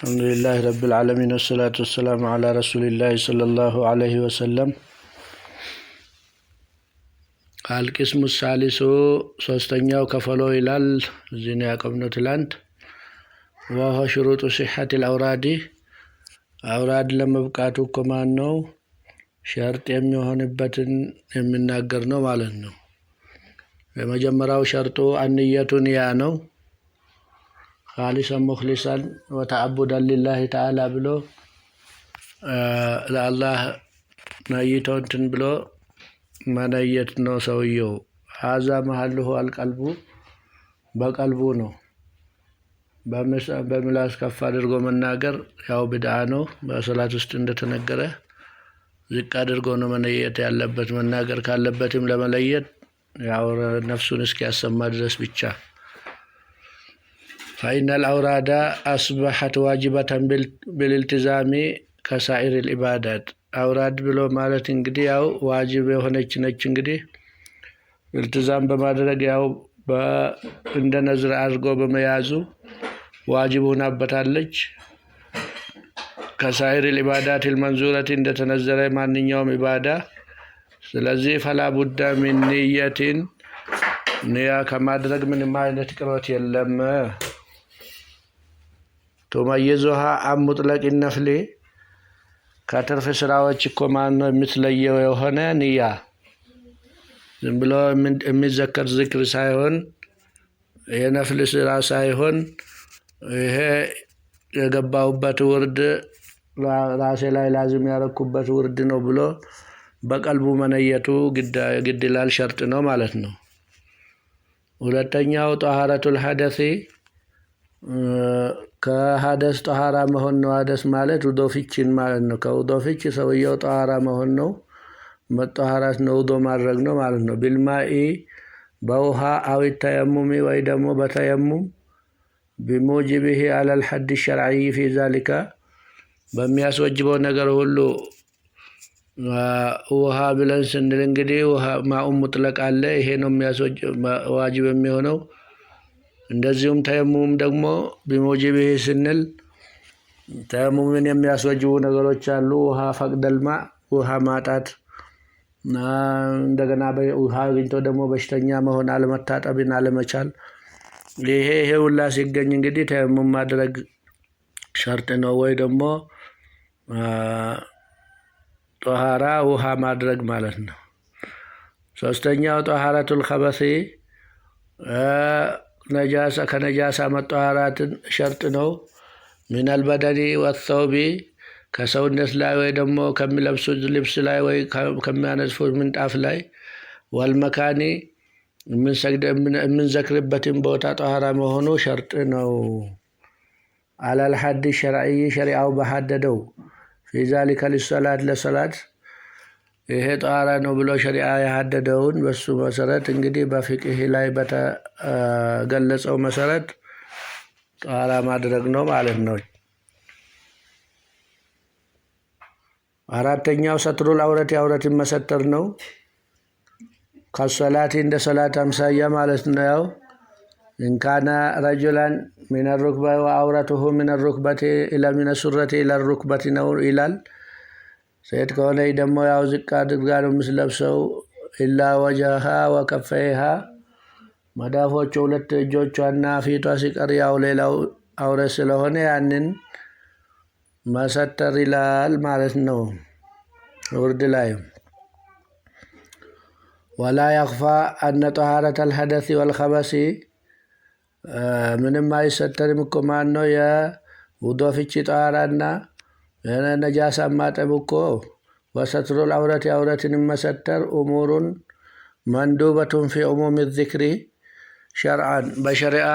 الحمد لله رب العالمين والصلاة والسلام على رسول الله صلى الله عليه وسلم. القسم الثالث ሶስተኛው ከፈሎ ይላል እዚህ ያቀብነው ትላንት وهو شروط صحة الأوراد አውራድ ለመብቃቱ ከማን ነው ሸርጥ የሚሆንበትን የሚናገር ነው ማለት ነው። የመጀመሪያው ሸርጡ አንየቱ ንያ ነው። خالصا مخلصا وتعبدا لله تعالى ብሎ ለአላህ ነይቶንትን ብሎ መነየት ነው ሰውየው። هذا محله القلب በቀልቡ ነው። በምላስ ከፍ አድርጎ መናገር ያው ቢድዓ ነው። በሶላት ውስጥ እንደተነገረ ዝቅ አድርጎ ነው መነየት ያለበት። መናገር ካለበትም ለመለየት ያው ነፍሱን እስኪያሰማ ድረስ ብቻ። فإن الأوراد أصبحت واجبة بالالتزام كسائر العبادات أوراد ብሎ ማለት እንግዲህ ያው ዋጅብ የሆነች ነች። እንግዲህ التزام በማድረግ ያው እንደ ነዝር አድርጎ በመያዙ ዋጅብ ሆናበታለች። كسائر العبادات المنزورة እንደተነዘረ ማንኛውም ኢባዳ። ስለዚህ فلا بد من نية ንያ ከማድረግ ምንም አይነት ቅሮት የለም። تميزها عن مطلق النفل ከትርፍ ስራዎች እኮ ማን ነው የምትለየው የሆነ ንያ ዝም ብሎ የሚዘከር ዝክር ሳይሆን የነፍል ስራ ሳይሆን ይሄ የገባውበት ውርድ ራሴ ላይ ላዝም ያረኩበት ውርድ ነው ብሎ በቀልቡ መነየቱ ግድ ይላል፣ ሸርጥ ነው ማለት ነው። ሁለተኛው ጠሃረቱል ሐደስ ከሐደስ ጠሃራ መሆን ነው። ሐደስ ማለት ውዶ ፍቺን ማለት ነው። ከውዶ ፍቺ ሰውየው ጠሃራ መሆን ነው። መጠሃራት ነው ውዶ ማድረግ ነው ማለት ነው። ቢልማኢ በውሃ አው ተየሙሚ ወይ ደግሞ በተየሙም بموجبه على الحد الشرعي في ذلك በሚያስወጅበው ነገር ሁሉ ውሃ ብለን ስንል እንግዲህ ውሃ ማኡ ሙጥለቅ አለ። ይሄ ነው ዋጅብ የሚሆነው። እንደዚሁም ተየሙም ደግሞ بموجبه ስንል ተየሙምን የሚያስወጅቡ ነገሮች አሉ። ውሃ ፈቅደልማ ውሃ ማጣት፣ እንደገና ውሃ አግኝቶ ደግሞ በሽተኛ መሆን፣ አለመታጠብን አለመቻል። ይሄ ሁላ ሲገኝ እንግዲህ ተየሙም ማድረግ ሸርጥ ነው። ወይ ደግሞ ጧሃራ ውሃ ማድረግ ማለት ነው። ሶስተኛው ጧሃረቱል ኸበሲ ነጃሳ ከነጃሳ መጧሃራትን ሸርጥ ነው። ሚነል በደኒ ወተውቢ ከሰውነት ላይ ወይ ደግሞ ከሚለብሱት ልብስ ላይ ወይ ከሚያነጥፉት ምንጣፍ ላይ ወልመካኒ የምንዘክርበትን ቦታ ጧሃራ መሆኑ ሸርጥ ነው። አላል ሐድ ሸርዒ ሸሪዓው በሐደደው في ذلك للصلاة ለሰላት ይሄ ጧሃራ ነው ብሎ ሸሪዓ ያሐደደውን በሱ መሰረት እንግዲህ በፍቅህ ላይ በተገለጸው መሰረት ጧሃራ ማድረግ ነው ማለት ነው። አራተኛው ሰትሩል አውረት የአውረትን መሰተር ነው። ከሰላት እንደ ሰላት አምሳያ ማለት ነው። ያው እንካና ረጁላን من الركبة وعورته من الركبة إلى من السرة إلى الركبة ነው ይላል። ሴት ከሆነ ደግሞ ያው ዝቅ አድርጋ ነው የምትለብሰው። ኢላ ወጀሃ ወከፈይሃ መዳፎቹ ሁለት እጆቿና ፊቷ ሲቀር ያው ሌላው አውረት ስለሆነ ያንን መሰተር ይላል ማለት ነው። ውርድ ላይ ولا يخفى أن طهارة الحدث والخبث ምንም አይሰተርም እኮ ማን ነው የውዶ ፍቺ ጧሃራና ነጃሳ ማጠብ እኮ ወሰትሩል አውረት የአውረትን መሰተር እሙሩን መንዱበቱን ፊ ዑሙም ዚክሪ ሸርዓን በሸሪዓ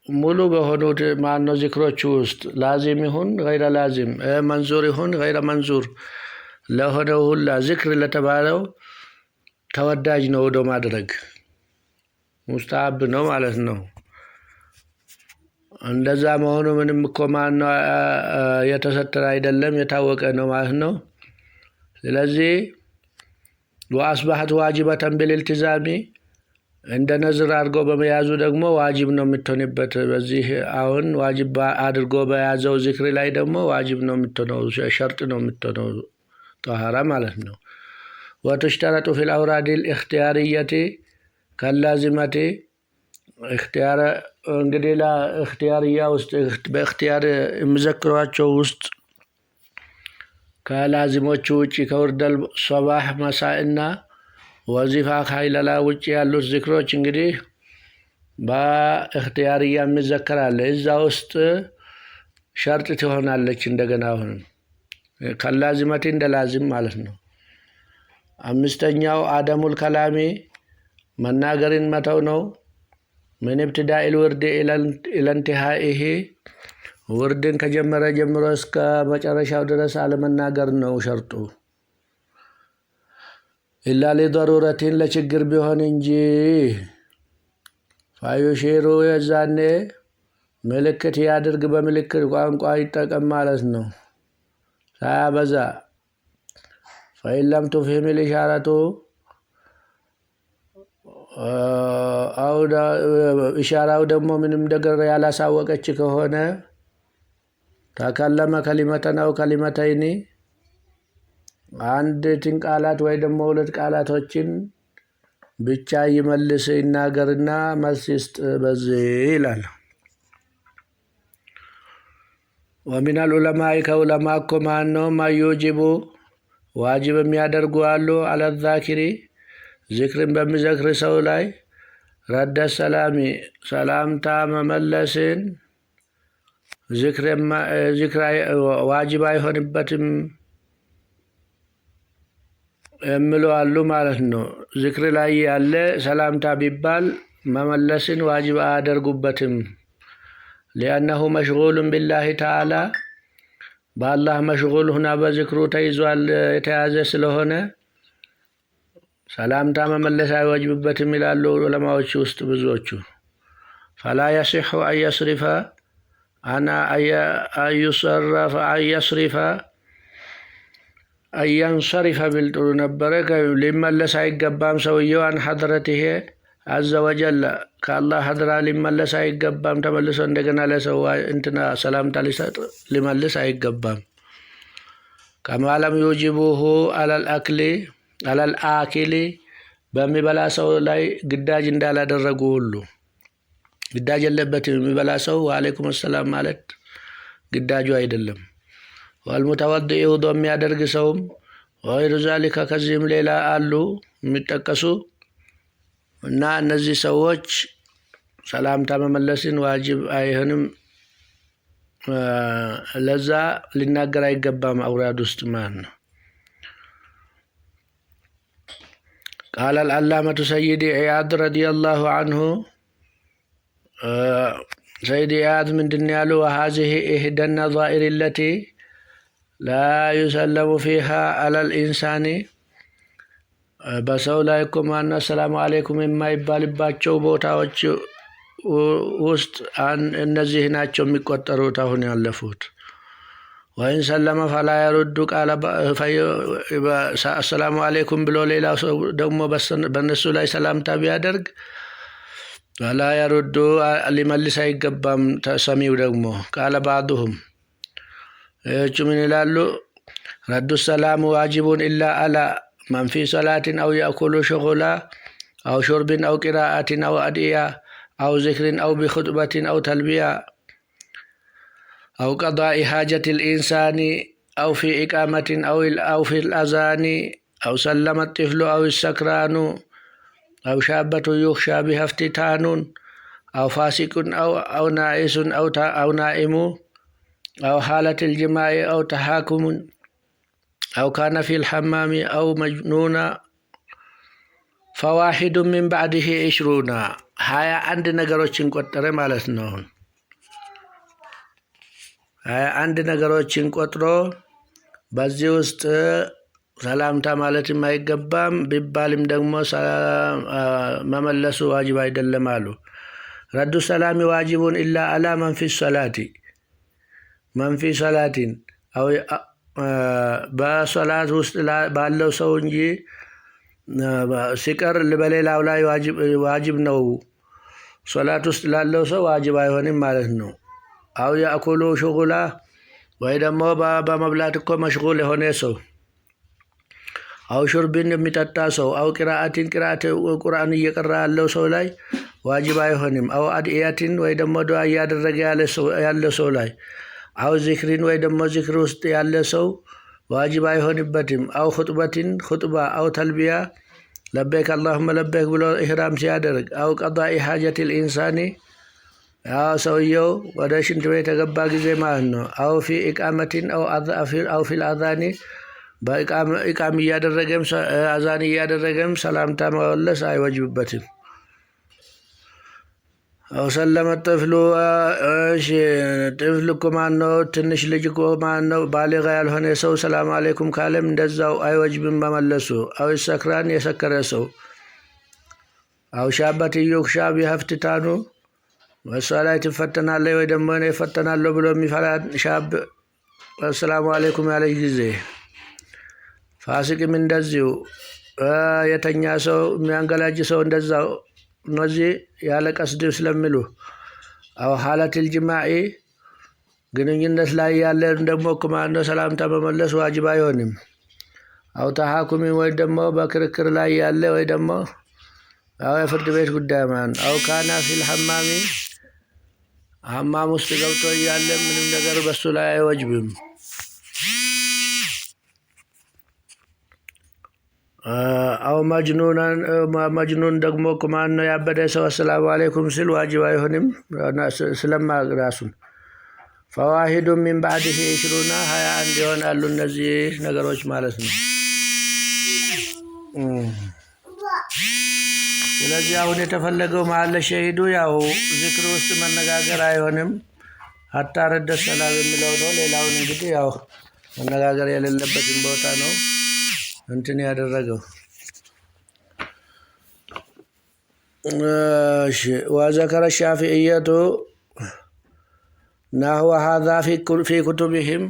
ሙሉ በሆኑት ማን ነው ዚክሮች ውስጥ ላዚም ይሁን ገይረ ላዚም፣ መንዙር ይሁን ገይረ መንዙር ለሆነው ሁላ ዚክር ለተባለው ተወዳጅ ነው ውዶ ማድረግ ሙስተሐብ ነው ማለት ነው። እንደዛ መሆኑ ምንም እኮ ማን ነው የተሰተረ አይደለም፣ የታወቀ ነው ማለት ነው። ስለዚህ وأصبحت واجبة بالالتزام እንደ ነዝር አድርጎ በመያዙ ደግሞ ዋጅብ ነው የምትሆንበት። በዚህ አሁን ዋጅብ አድርጎ በያዘው ዚክር ላይ ደግሞ ዋጅብ ነው የምትሆነው፣ ሸርጥ ነው የምትሆነው ጠሃራ ማለት ነው። ወትሽተረጡ ፊል አውራዲል ኢኽቲያርየቲ ከላዚመቲ እክትያር እንግዲህ ለእክትያርያ ውስጥ በእክትያር የሚዘክሯቸው ውስጥ ከላዚሞቹ ውጪ ከውርደል ሶባህ መሳእና ወዚፋ ኃይለላ ውጪ ያሉት ዚክሮች እንግዲህ በእክትያርያ የሚዘከራለ። እዛ ውስጥ ሸርጥ ትሆናለች እንደገና አሁን ከላዚመቲ እንደ ላዚም ማለት ነው። አምስተኛው አደሙል ከላሚ መናገርን መተው ነው። ምን ኢብትዳኢል ወርድ ኢለንቲሃኢሂ ወርድን ከጀመረ ጀምሮ እስከ መጨረሻው ድረስ አለመናገር ነው ሸርጡ። ኢላ ሊደሩረቲን ለችግር ቢሆን እንጂ ፋዩሺሩ የዛኔ ምልክት ያድርግ፣ በምልክት ቋንቋ ይጠቀም ማለት ነው ሳያበዛ። ፈኢን ለም ቱፍሂም ልኢሻረቱ ኢሻራው ደግሞ ምንም ነገር ያላሳወቀች ከሆነ ተከለመ ከሊመተን አው ከሊመተይኒ አንድን ቃላት ወይ ደግሞ ሁለት ቃላቶችን ብቻ ይመልስ ይናገርና መልስ ይስጥ በዚህ ይላል። ወሚነል ዑለማኢ ከዑለማ እኮ ማነው ማዩጅቡ ዋጅብ የሚያደርጉ አሉ አለዛኪሪ ዚክርን በሚዘክር ሰው ላይ ረደ ሰላሚ ሰላምታ መመለስን ዚክር ዋጅብ አይሆንበትም የሚሉ አሉ ማለት ነው። ዚክር ላይ ያለ ሰላምታ ቢባል መመለስን ዋጅብ አያደርጉበትም። ሊአነሁ መሽጉሉን ቢላሂ ተዓላ በአላህ መሽጉል ሁና በዚክሩ ተይዟል የተያዘ ስለሆነ ሰላምታ መመለስ አይወጅብበትም ይላሉ ዑለማዎች ውስጥ ብዙዎቹ። ፈላ የሲሑ አየስሪፈ አና አዩሰረፈ አየስሪፈ አያንሰሪፈ ቢል ጥሩ ነበረ። ሊመለስ አይገባም ሰውየው አን ሐድረቲሂ አዘ ወጀል ከአላህ ሐድራ ሊመለስ አይገባም። ተመልሶ እንደገና ለሰው እንትና ሰላምታ ሊሰጥ ሊመልስ አይገባም። ከማ ለም ዩጅቡሁ አለል አኪሊ በሚበላ ሰው ላይ ግዳጅ እንዳላደረጉ ሁሉ ግዳጅ የለበትም። የሚበላ ሰው ወአለይኩም ሰላም ማለት ግዳጁ አይደለም። ወልሙተወዲዕ ውዶ የሚያደርግ ሰውም ወይሩ ዛሊከ ከዚህም ሌላ አሉ የሚጠቀሱ እና እነዚህ ሰዎች ሰላምታ መመለስን ዋጅብ አይሆንም፣ ለዛ ሊናገር አይገባም አውራድ ውስጥ ማለት ነው። ቃለ አልዓላመቱ ሰይዲ ኢያድ ረዲየላሁ አንሁ ሰይዲ ኢያድ ምንድን ያሉ ወሀዚህ ኢሕደ ነዛኢር ለቲ ላ ዩሰለሙ ፊሃ አለል ኢንሳኒ በሰው ላይ እኮ ማነው ሰላሙ አሌይኩም የማይባልባቸው ቦታዎች ውስጥ እነዚህ ናቸው የሚቆጠሩት አሁን ያለፉት። ወይን ሰለመ ፈላ የሩዱ ቃለ አሰላሙ አሌይኩም ብሎ ሌላ ሰው ደግሞ በእነሱ ላይ ሰላምታ ቢያደርግ ፈላ የሩዱ ሊመልስ አይገባም። ተሰሚው ደግሞ ቃለ ባዕዱሁም ይህቹ ምን ይላሉ? ረዱ ሰላሙ ዋጅቡን ኢላ አላ መን ፊ ሰላትን አው የእኩሉ ሽጉላ አው ሹርብን አው ቂራአትን አው አድእያ አው ዚክርን አው ቢኹጥበትን አው ተልቢያ አው ቀዳኢ ሓጀት ልኢንሳኒ አው ፊ ኢቃመትን አው ፊ ልአዛኒ አው ሰለመ ጥፍሉ አው ሰክራኑ አው ሻበቱ ዩኽሻ ቢሃ እፍቲታኑን አው ፋሲቁን አው ናኢሱን አው ናኢሙ አው ሓለት ልጅማዒ አው ተሓኩሙን አው ካነ ፊ ልሐማሚ አው መጅኑና ፈዋሒዱ ምን ባዕድህ 20 21 ነገሮችን ቆጠረ ማለት ነው። 21 ነገሮችን ቆጥሮ በዚህ ውስጥ ሰላምታ ማለትም አይገባም ቢባልም ደግሞ መመለሱ ዋጅብ አይደለም አሉ። ረዱ ሰላሚ ዋጅቡን ኢላ አላ መን ፊ ሰላቲን በሶላት ውስጥ ባለው ሰው እንጂ ሲቀር በሌላው ላይ ዋጅብ ነው። ሶላት ውስጥ ላለው ሰው ዋጅብ አይሆንም ማለት ነው። አው ያእኩሉ ሽጉላ ወይ ደግሞ በመብላት እኮ መሽጉል የሆነ ሰው፣ አው ሹርቢን የሚጠጣ ሰው፣ አው ቂራአቲን ቁርአን እየቀራ ያለው ሰው ላይ ዋጅብ አይሆንም። አው አድኢያቲን ወይ ደግሞ ዱዓ እያደረገ ያለ ሰው ላይ፣ አው ዚክሪን ወይ ደግሞ ዚክር ውስጥ ያለ ሰው ዋጅብ አይሆንበትም። አው ኹጥበቲን ኹጥባ፣ አው ተልቢያ ለበይክ አላሁመ ለበይክ ብሎ ኢህራም ሲያደርግ፣ አው ቀዳኢ ሐጀቲል ኢንሳኒ ሰውየው ወደ ሽንት ቤት የገባ ጊዜ ማለት ነው። አው ፊ ኢቃመቲን አው ፊል አዛኒ በኢቃም እያደረገም አዛን እያደረገም ሰላምታ መመለስ አይወጅብበትም። አው ሰለመ ጥፍሉ ጥፍል እኮ ማነው ትንሽ ልጅ እኮ ማነው ባሊጋ ያልሆነ ሰው ሰላም አለይኩም ካለም እንደዛው አይወጅብም መመለሱ። አው ሰክራን የሰከረ ሰው፣ አው ሻበት ይዩክሻ ቢሀፍትታኑ በሷ ላይ ትፈተናለህ ወይ ደግሞ እኔ እፈተናለሁ ብሎ የሚፈራ ሻብ አሰላሙ አለይኩም ያለች ጊዜ፣ ፋሲቅም እንደዚሁ የተኛ ሰው የሚያንገላጅ ሰው እንደዛው እነዚህ ያለ ቀስድ ስለሚሉ። አው ሐለቱል ጅማዒ ግንኙነት ላይ ያለ ደግሞ ማነው ሰላምታ መመለስ ዋጅብ አይሆንም። አው ተሐኩሚ ወይ ደግሞ በክርክር ላይ ያለ ወይ ደግሞ አው የፍርድ ቤት ጉዳይ ማለት። አው ካና ፊል ሐማሚ ሐማም ውስጥ ገብቶ እያለ ምንም ነገር በሱ ላይ አይወጅብም። አው መጅኑን ደግሞ ማነው ያበደ ሰው አሰላሙ አለይኩም ሲል ዋጅብ አይሆንም ስለማያውቅ ራሱን። ፈዋሂዱ ሚን ባዕድህ ይሽሩና 21 ይሆናሉ እነዚህ ነገሮች ማለት ነው። ስለዚህ አሁን የተፈለገው መሀል ሸሂዱ ያው ዚክር ውስጥ መነጋገር አይሆንም። ሀታ ረደ ሰላም የሚለው ነው። ሌላውን እንግዲህ ያው መነጋገር የሌለበትን ቦታ ነው እንትን ያደረገው። እሺ ወዘከረ ሻፊዕየቱ ናህወ ሀዛ ፊ ኩቱብህም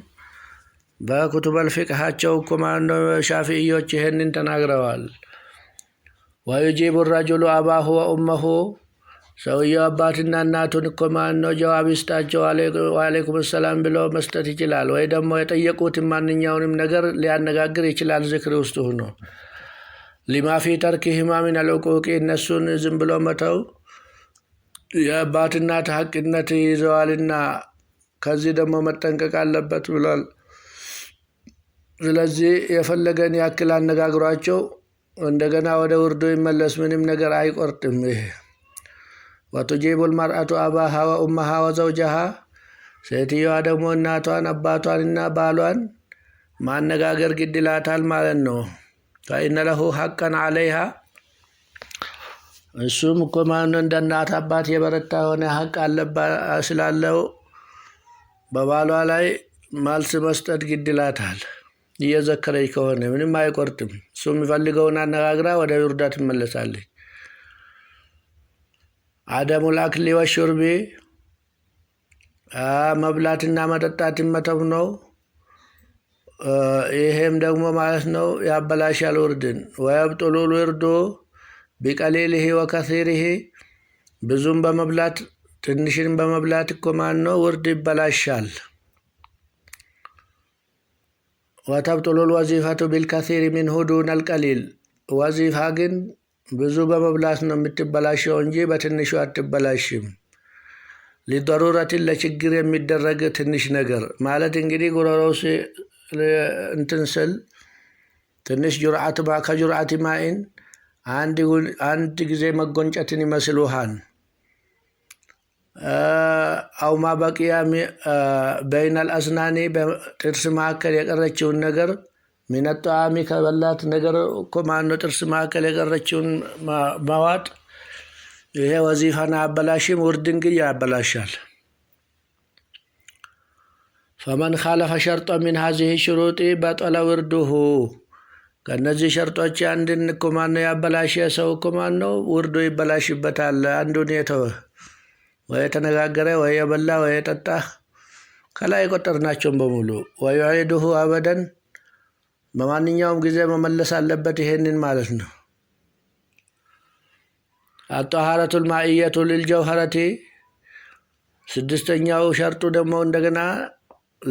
በኩቱበል ፊቅሃቸው እኮ ማነው ሻፊዕዮች ይሄንን ተናግረዋል። ወዩጂቡ ረጁሉ አባሁ ወኡመሁ ሰውየው አባትና እናቱን እኮ ማነው ጀዋብ ይስጣቸው ወአለይኩም ሰላም ብሎ መስጠት ይችላል። ወይ ደግሞ የጠየቁትን ማንኛውንም ነገር ሊያነጋግር ይችላል ዝክር ውስጥ ሆኖ። ሊማ ፊ ተርኪሂማ ሚነል ዑቁቂ እነሱን ዝም ብሎ መተው የአባትና ሐቅነት ይዘዋልና ከዚህ ደግሞ መጠንቀቅ አለበት ብሏል። ስለዚህ የፈለገን ያክል አነጋግሯቸው እንደገና ወደ ውርዱ ይመለስ፣ ምንም ነገር አይቆርጥም። ይሄ ወቱጂቡል መርአቱ አባሃ ወኡመሃ ወዘውጀሃ ሴትዮዋ ደግሞ እናቷን አባቷንና ባሏን ማነጋገር ግድ ይላታል ማለት ነው። ፈኢነ ለሁ ሐቀን ዐለይሃ እሱም እኮ ማነው እንደ እናት አባት የበረታ የሆነ ሐቅ ስላለው በባሏ ላይ መልስ መስጠት ግድ ይላታል። እየዘከረች ከሆነ ምንም አይቆርጥም። እሱ የሚፈልገውን አነጋግራ ወደ ውርዳ ትመለሳለች። አደሙል አክሊ ወሹርቢ መብላትና መጠጣትን መተው ነው። ይሄም ደግሞ ማለት ነው ያበላሻል ውርድን። ወየብጡሉል ውርዱ ቢቀሊሊሂ ወከሲሪሂ ብዙም በመብላት ትንሽን በመብላት እኮ ማን ነው ውርድ ይበላሻል። ወተብጡሉል ወዚፈቱ ቢልከሲሪ ሚንሁ ዱነል ቀሊል ወዚፋ ግን ብዙ በመብላት ነው የምትበላሸው እንጂ በትንሹ አትበላሽም። ሊደሩረትን ለችግር የሚደረግ ትንሽ ነገር ማለት እንግዲህ ጉሮሮው እንትን ስል ትንሽ ከጁርዓት ማኢን አንድ ጊዜ መጎንጨትን ይመስል ውሃን አው ማበቂያ በይነል አስናኒ በጥርስ መካከል የቀረችውን ነገር ሚነጣሚ ከበላት ነገር እኮ ማነው ጥርስ መካከል የቀረችውን መዋጥ። ይሄ ወዚፋን አበላሽም ውርድን ግን ያበላሻል። ፈመን ኻለፈ ሸርጦ ሚን ሀዚህ ሽሩጢ በጠለ ውርዱሁ ከእነዚህ ሸርጦች አንድን እኮ ማነው ያበላሸ ሰው እኮ ማነው ውርዱ ይበላሽበታል። አንዱን የተወ ወይ የተነጋገረ ወይ የበላ ወይ የጠጣ ከላይ የቆጠርናቸውን በሙሉ ወዩዒዱሁ አበደን በማንኛውም ጊዜ መመለስ አለበት። ይሄንን ማለት ነው። الطهارة المائية للجوهرة سدستنياو شرط دمو እንደገና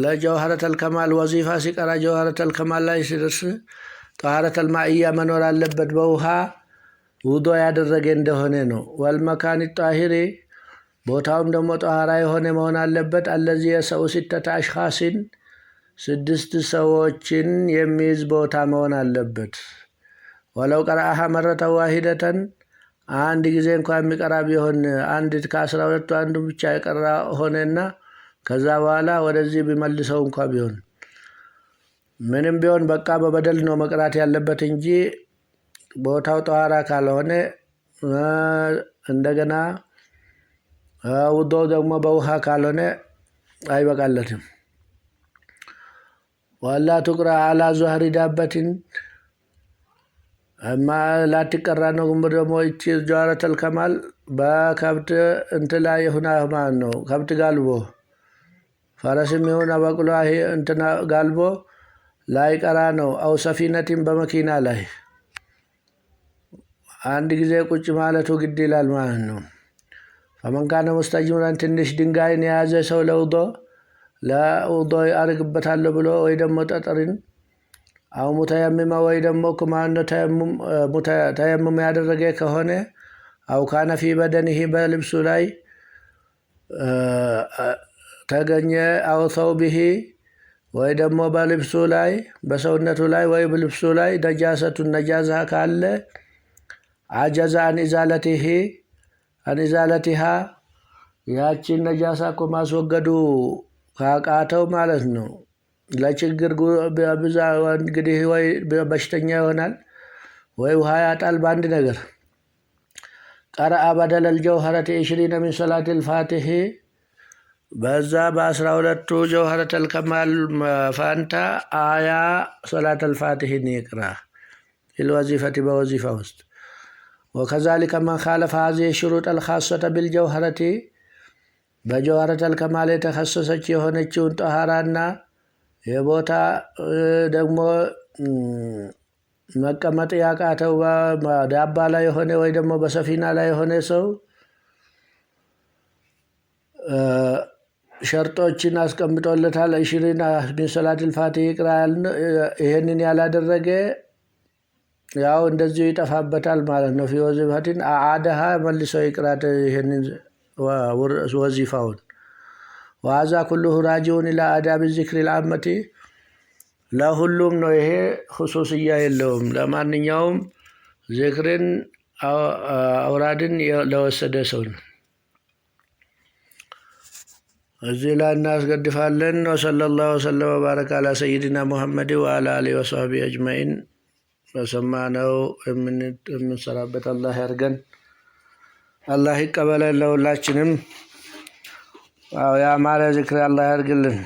ለጀውሃረተ الكمال ወዚፋ ሲቀራ ጀውሃረተ الكمال ላይ ሲደርስ طهارة المائية መኖር አለበት በውሃ ውዶ ያደረገ እንደሆነ ነው። والمكان الطاهر ቦታውም ደግሞ ጧሃራ የሆነ መሆን አለበት። الذي يسع 6 أشخاص ስድስት ሰዎችን የሚይዝ ቦታ መሆን አለበት። ولو قرأها مرة واحدة አንድ ጊዜ እንኳን የሚቀራ ቢሆን አንድ ከ12 አንዱ ብቻ የቀራ ሆነና ከዛ በኋላ ወደዚህ ቢመልሰው እንኳን ቢሆን ምንም ቢሆን በቃ በበደል ነው መቅራት ያለበት እንጂ ቦታው ጧሃራ ካልሆነ እንደገና ውዶ ደግሞ በውሃ ካልሆነ አይበቃለትም። ولا تقرأ على ظهر دابة أما لا تقرأ نقوم بدمو جوهرة الكمال بكبت انت لا هنا معنو كبت قلبه فرسم هنا بقلاه انت قلبه لا يقرأنو أو سفينة بمكينة له عندك زي كوش مالته قد للمعنو فمن كان مستجمرا تنش دنقاين يازي سو لوضو لا وضو أرقبتها ብሎ ወይ ደግሞ ጠጠርን አው ሙተየምም ወይ ደግሞ ከማን ተየምም ያደረገ ከሆነ አው ካነ ፊ በደንህ በልብሱ ላይ ተገኘ አው ثوبه ወይ ደግሞ በልብሱ ላይ በሰውነቱ ላይ ወይ በልብሱ ላይ ነጃሳ ካለ አጀዛ አን ኢዛለቲሃ ያቺን ነጃሳ እኮ ማስወገዱ ካቃተው ማለት ነው። ለችግር በብዛ እንግዲህ ወይ በሽተኛ ይሆናል ወይ ውሃ ያጣል በአንድ ነገር ቀረአ በደለ الجوهرة 20 من صلاة الفاتح በዛ በ12ቱ ጀውሃረተ الكمال ፋንታ አያ صلاة الفاتح ይቅራ الوظيفة بوظيفة ውስጥ وكذلك من خالف هذه الشروط الخاصة بالجوهرة በጀውሃረተ الكمال የተከሰሰች የሆነችውን ጧሃራና የቦታ ደግሞ መቀመጥ ያቃተው በዳባ ላይ የሆነ ወይ ደግሞ በሰፊና ላይ የሆነ ሰው ሸርጦችን አስቀምጦለታል። 20 من صلاة الفاتح ይቅራ ይሄንን ያላደረገ ያው እንደዚህ ይጠፋበታል ማለት ነው። في وظيفة أعادها መልሶ ይቅራት ይሄንን وظيفاውን وهذا كله راجع إلى آداب الذكر العامة ለሁሉም ነው። ይሄ خصوصية የለውም። ለማንኛውም ዚክርን አውራድን ለወሰደ ሰው ነው። እዚህ ላይ እናስገድፋለን። ወሰለላሁ ወሰለም ወባረከ አላ ሰይድና ሙሐመድ ወአላ አሊሂ ወሰህቢሂ አጅማኢን። በሰማነው የምንሰራበት አላህ ያርገን። አላህ ይቀበለን ለሁላችንም። ያማረ ዚክር አላህ ያርግልን።